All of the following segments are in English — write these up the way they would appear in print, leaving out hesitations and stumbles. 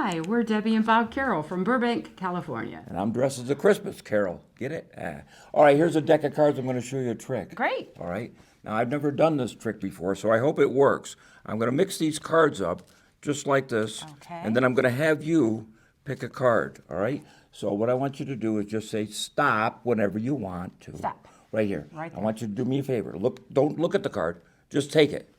Hi, we're Debbie and Bob Carroll from Burbank, California. And I'm dressed as a Christmas Carol. Get it? All right, here's a deck of cards. I'm going to show you a trick. Great. All right. Now, I've never done this trick before, so I hope it works. I'm going to mix these cards up just like this. Okay. And then I'm going to have you pick a card. All right? So what I want you to do is just say stop whenever you want to. Stop. Right here. Right there. I want you to do me a favor. Don't look at the card. Just take it.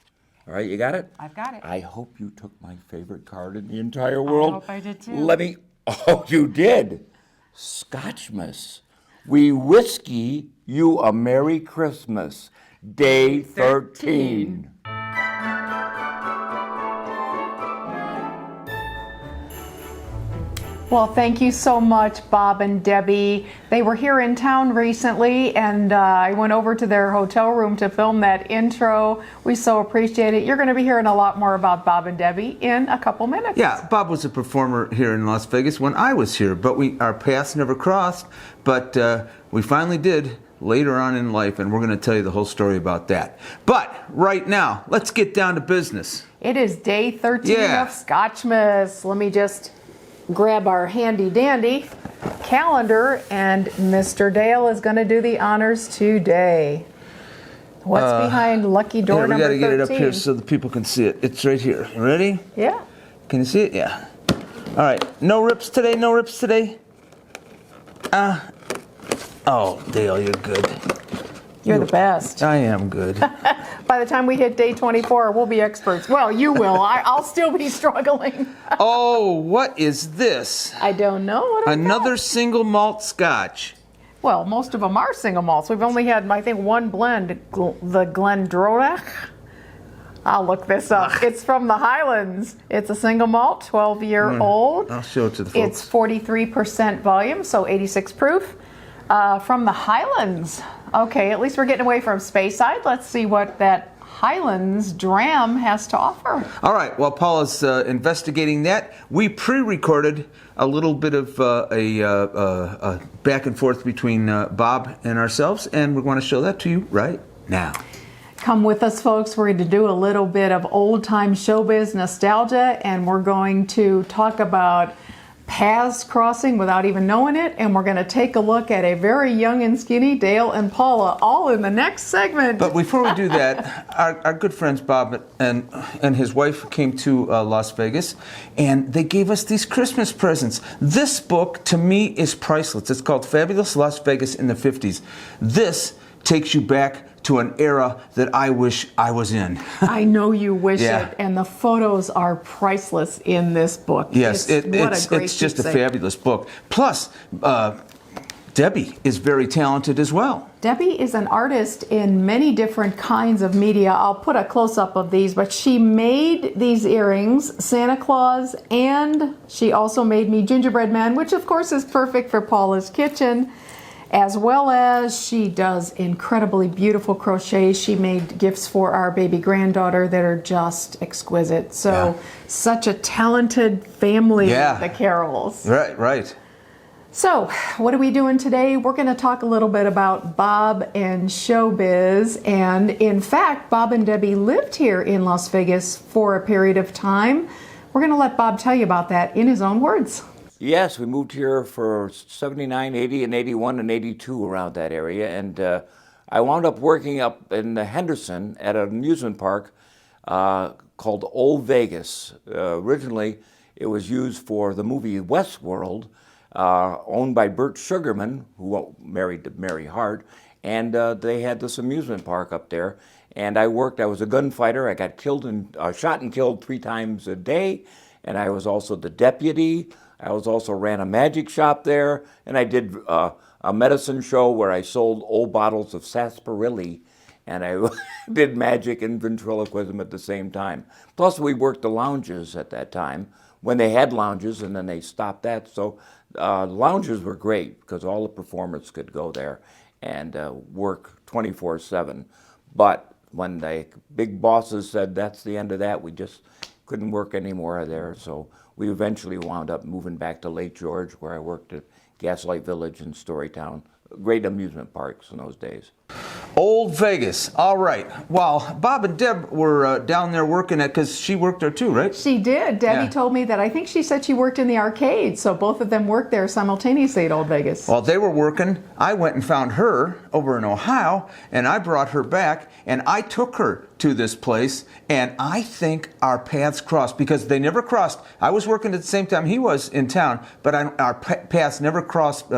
All right, you got it? I've got it. I hope you took my favorite card in the entire world. I hope I did too. Let me, oh, you did. Scotchmas. We whiskey you a Merry Christmas. Day 13. Well, thank you so much, Bob and Debbie. They were here in town recently, and I went over to their hotel room to film that intro. We so appreciate it. You're going to be hearing a lot more about Bob and Debbie in a couple minutes. Yeah, Bob was a performer here in Las Vegas when I was here, but our paths never crossed, but we finally did later on in life, and we're going to tell you the whole story about that. But right now, let's get down to business. It is day 13 of Scotchmas. Let me just grab our handy dandy calendar, and Mr. Dale is going to do the honors today. What's behind lucky door number 13? We got to get it up here so the people can see it. It's right here. You ready? Yeah. Can you see it? Yeah. All right. No rips today. No rips today. Oh, Dale, you're good. You're the best. I am good. By the time we hit day 24, we'll be experts. Well, you will. I'll still be struggling. Oh, what is this? I don't know. What do we Another got? single malt scotch. Well, most of them are single malts. We've only had, I think, one blend, the GlenDronach. I'll look this up. It's from the Highlands. It's a single malt, 12-year-old. I'll show it to the folks. It's 43% volume, so 86 proof. From the Highlands. Okay, at least we're getting away from Speyside. Let's see what that Highlands Dram has to offer. All right, while Paula's investigating that, we pre-recorded a little bit of a back and forth between Bob and ourselves, and we want to show that to you right now. Come with us, folks. We're going to do a little bit of old-time showbiz nostalgia, and we're going to talk about paths crossing without even knowing it, and we're going to take a look at a very young and skinny Dale and Paula, all in the next segment. But before we do that, our good friends Bob and his wife came to Las Vegas, and they gave us these Christmas presents. This book, to me, is priceless. It's called Fabulous Las Vegas in the 50s. This takes you back to an era that I wish I was in. I know you wish it, and the photos are priceless in this book. Yes, it's just a fabulous book. Plus, Debbie is very talented as well. Debbie is an artist in many different kinds of media. I'll put a close-up of these, but she made these earrings, Santa Claus, and she also made me Gingerbread Man, which of course is perfect for Paula's kitchen. As well as she does incredibly beautiful crochet. She made gifts for our baby granddaughter that are just exquisite. So, such a talented family, the Carrolls. Right. So, what are we doing today? We're going to talk a little bit about Bob and Showbiz. And in fact, Bob and Debbie lived here in Las Vegas for a period of time. We're going to let Bob tell you about that in his own words. Yes, we moved here for 79, 80, and 81, and 82 around that area. And I wound up working up in Henderson at an amusement park called Old Vegas. Originally, it was used for the movie Westworld, owned by Burt Sugarman, who married to Mary Hart. And they had this amusement park up there. And I was a gunfighter. I got shot and killed 3 times a day. And I was also the deputy. I also ran a magic shop there, and I did a medicine show where I sold old bottles of sarsaparilla, and I did magic and ventriloquism at the same time. Plus, we worked the lounges at that time, when they had lounges, and then they stopped that. So lounges were great, because all the performers could go there and work 24/7. But when the big bosses said that's the end of that, we just couldn't work anymore there. So we eventually wound up moving back to Lake George, where I worked at Gaslight Village and Storytown. Great amusement parks in those days. Old Vegas. All right. Well, Bob and Deb were down there working at, because she worked there too, right? She did. Debbie Yeah. told me that I think she said she worked in the arcade, so both of them worked there simultaneously at Old Vegas. While they were working, I went and found her over in Ohio, and I brought her back, and I took her to this place, and I think our paths crossed, because they never crossed. I was working at the same time he was in town, but our paths never crossed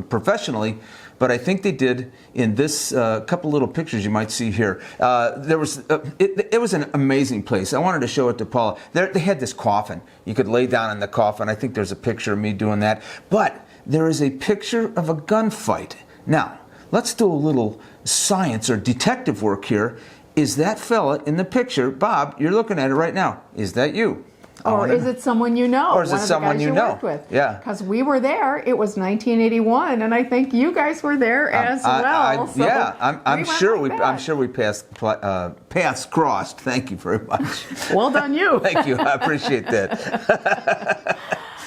professionally. But I think they did in this couple little pictures you might see here. It was an amazing place. I wanted to show it to Paula. They had this coffin. You could lay down in the coffin. I think there's a picture of me doing that. But there is a picture of a gunfight. Now, let's do a little science or detective work here. Is that fella in the picture, Bob, you're looking at it right now, is that you? Or is it someone you know? Or is it one of the someone guys you you know? worked with? Yeah. Because we were there. It was 1981, and I think you guys were there as well. So I'm sure we went like that. paths crossed. Thank you very much. Well done, you. Thank you. I appreciate that.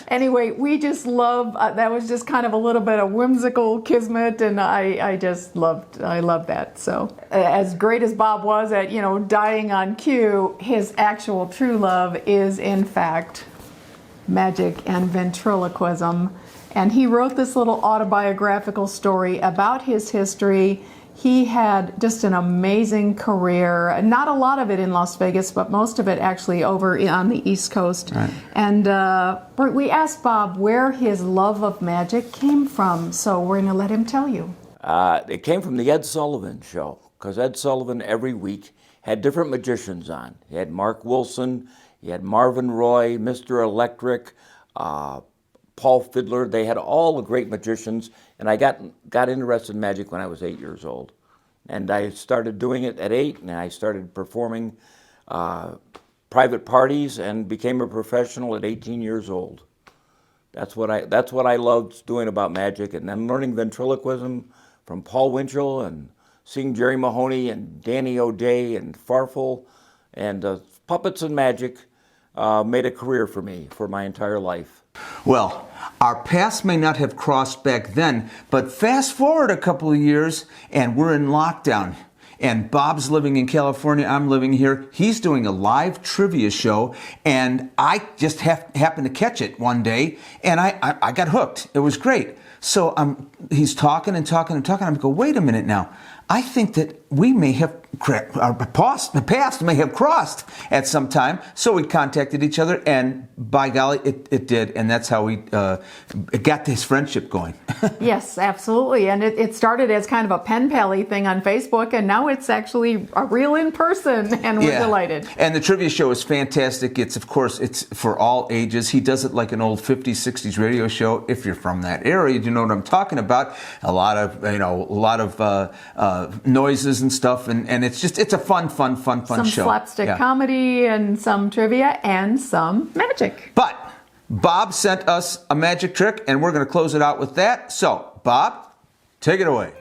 Anyway, we just love, that was just kind of a little bit of whimsical kismet, and I loved that. So as great as Bob was at, dying on cue, his actual true love is in fact magic and ventriloquism. And he wrote this little autobiographical story about his history. He had just an amazing career, not a lot of it in Las Vegas, but most of it actually over on the East Coast. Right. And we asked Bob where his love of magic came from, so we're going to let him tell you. It came from the Ed Sullivan Show, because Ed Sullivan every week had different magicians on. He had Mark Wilson, he had Marvin Roy, Mr. Electric, Paul Fiddler. They had all the great magicians, and I got interested in magic when I was 8 years old. And I started doing it at 8, and I started performing private parties and became a professional at 18 years old. That's what I loved doing about magic, and then learning ventriloquism from Paul Winchell and seeing Jerry Mahoney and Danny O'Day and Farfel and puppets and magic made a career for me for my entire life. Well, our paths may not have crossed back then, but fast forward a couple of years and we're in lockdown. And Bob's living in California, I'm living here. He's doing a live trivia show, and I just happened to catch it one day, and I got hooked. It was great. So he's talking and talking and talking. I'm going, wait a minute now. I think that we may have, our paths may have crossed at some time. So we contacted each other, and by golly, it did. And that's how we got this friendship going. Yes, absolutely. And it started as kind of a pen pally thing on Facebook, and now it's actually a real in person, and we're delighted. And the trivia show is fantastic. It's, of course, it's for all ages. He does it like an old 50s, 60s radio show. If you're from that area, you know what I'm talking about. A lot of noises and stuff, and it's a fun show. Some slapstick comedy and some trivia and some magic. But Bob sent us a magic trick, and we're going to close it out with that. So, Bob, take it away.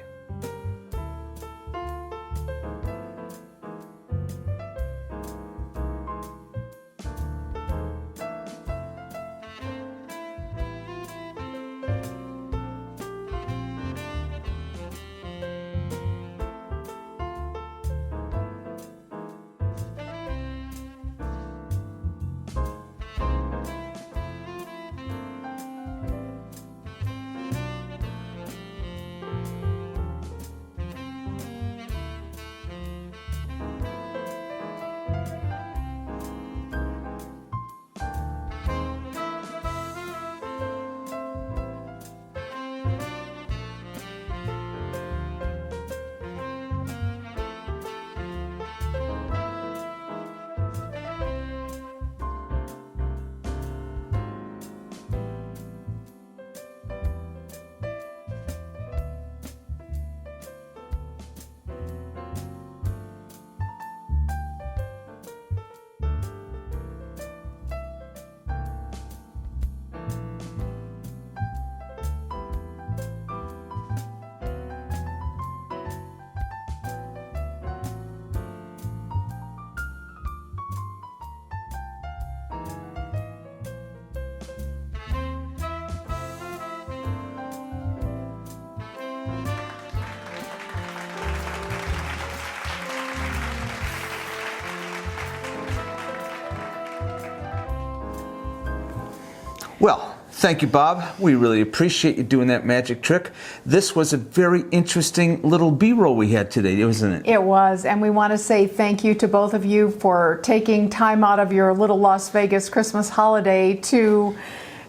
Well, thank you, Bob. We really appreciate you doing that magic trick. This was a very interesting little B-roll we had today, wasn't it? It was, and we want to say thank you to both of you for taking time out of your little Las Vegas Christmas holiday to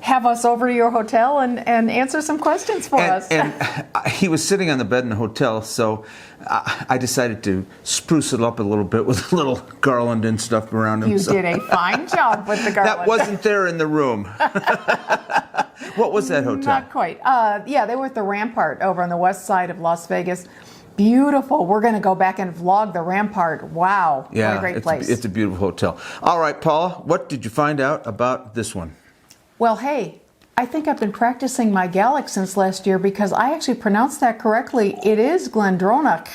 have us over to your hotel and answer some questions for us. And he was sitting on the bed in the hotel, so I decided to spruce it up a little bit with a little garland and stuff around him. You so. did a fine job with the garland. That wasn't there in the room. What was that hotel? Not quite. Yeah, they were at the Rampart over on the west side of Las Vegas. Beautiful. We're going to go back and vlog the Rampart. Wow. Yeah, what a great place. It's a beautiful hotel. All right, Paula, what did you find out about this one? Well, hey, I think I've been practicing my Gaelic since last year because I actually pronounced that correctly. It is GlenDronach.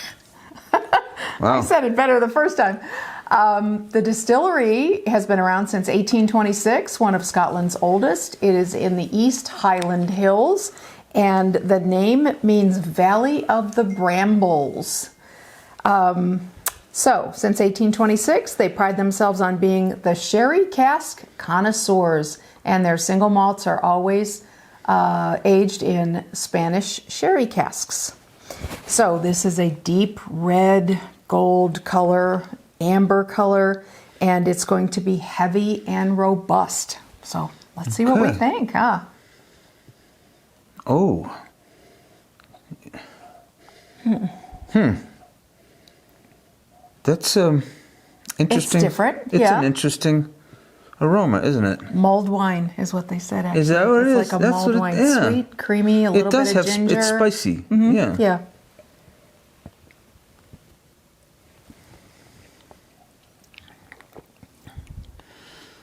Wow. I said it better the first time. The distillery has been around since 1826, one of Scotland's oldest. It is in the East Highland Hills, and the name means Valley of the Brambles. So, since 1826, they pride themselves on being the sherry cask connoisseurs, and their single malts are always aged in Spanish sherry casks. So, this is a deep red, gold color, amber color, and it's going to be heavy and robust. So, let's see what we think, huh? Oh. That's interesting. It's different, It's yeah. an interesting aroma, isn't it? Mulled wine is what they said. Actually. Is that what it is? It's like a That's mulled what it- wine, yeah. sweet, creamy, a little It does bit of have. ginger. It's spicy. Yeah. Yeah.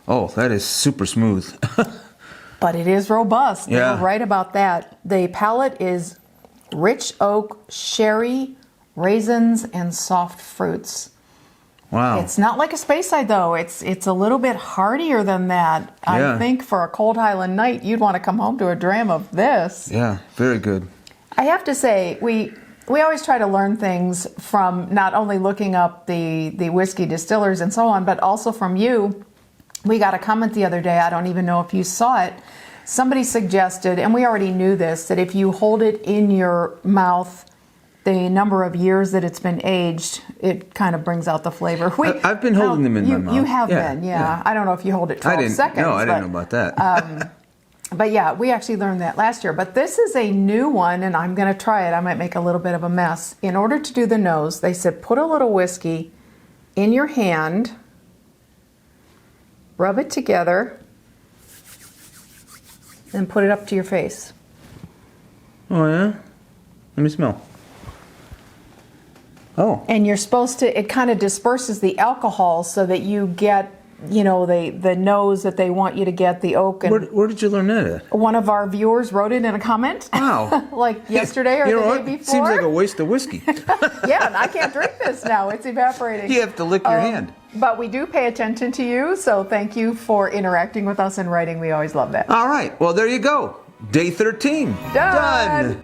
Oh, that is super smooth. But it is robust. Yeah. You're right about that. The palate is rich oak, sherry, raisins, and soft fruits. Wow. It's not like a Speyside though. It's a little bit heartier than that. Yeah. I think for a cold Highland night, you'd want to come home to a dram of this. Yeah, very good. I have to say, we always try to learn things from not only looking up the whiskey distillers and so on, but also from you. We got a comment the other day, I don't even know if you saw it. Somebody suggested, and we already knew this, that if you hold it in your mouth the number of years that it's been aged, it kind of brings out the flavor. I've been holding them in my mouth. You have Yeah, been, yeah. yeah. I don't know if you hold it 12 seconds. No, I didn't but- know about that. But yeah, we actually learned that last year. But this is a new one, and I'm going to try it. I might make a little bit of a mess. In order to do the nose, they said put a little whiskey in your hand, rub it together, and put it up to your face. Oh, yeah? Let me smell. Oh. And you're supposed to, it kind of disperses the alcohol so that you get, you know, the nose that they want you to get, the oak. And Where did you learn that at? one of our viewers wrote it in a comment. Wow. Like yesterday or You know the what? day before. Seems like a waste of whiskey. Yeah, and I can't drink this now. It's evaporating. You have to lick your hand. But we do pay attention to you, so thank you for interacting with us and writing. We always love that. All right. Well, there you go. Day 13. Done.